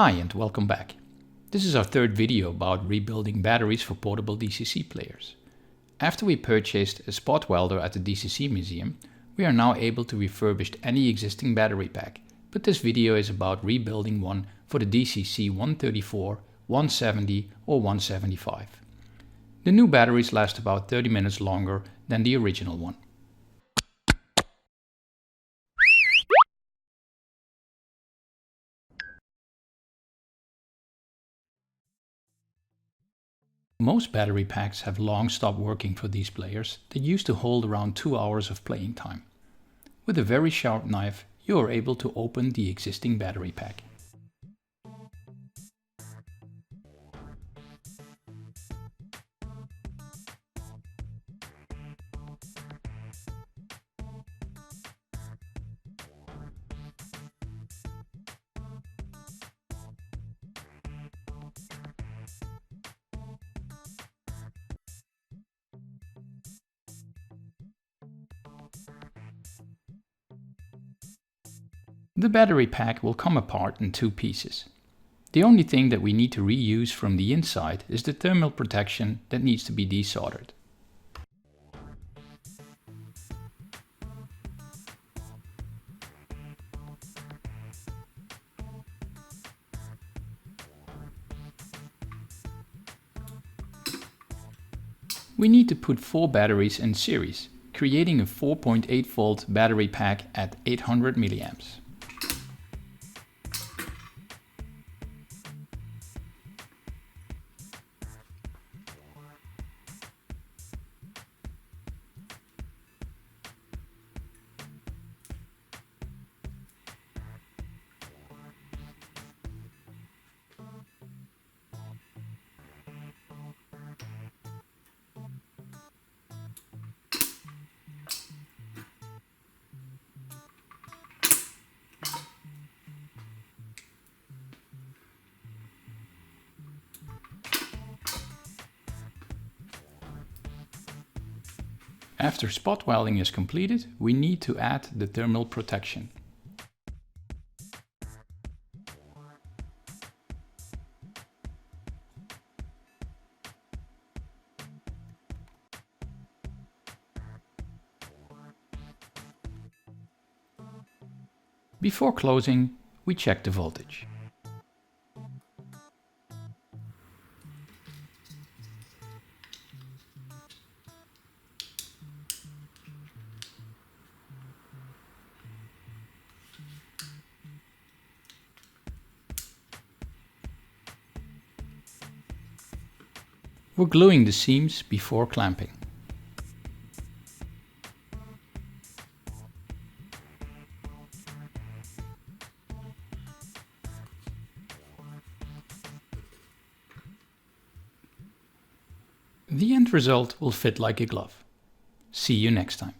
Hi and welcome back. This is our third video about rebuilding batteries for portable DCC players. After we purchased a spot welder at the DCC museum, we are now able to refurbish any existing battery pack, but this video is about rebuilding one for the DCC 134, 170 or 175. The new batteries last about 30 minutes longer than the original one. Most battery packs have long stopped working for these players that used to hold around 2 hours of playing time. With a very sharp knife, you are able to open the existing battery pack. The battery pack will come apart in two pieces. The only thing that we need to reuse from the inside is the thermal protection that needs to be desoldered. We need to put 4 batteries in series, creating a 4.8 volt battery pack at 800 milliamps. After spot welding is completed, we need to add the thermal protection. Before closing, we check the voltage. We're gluing the seams before clamping. The end result will fit like a glove. See you next time.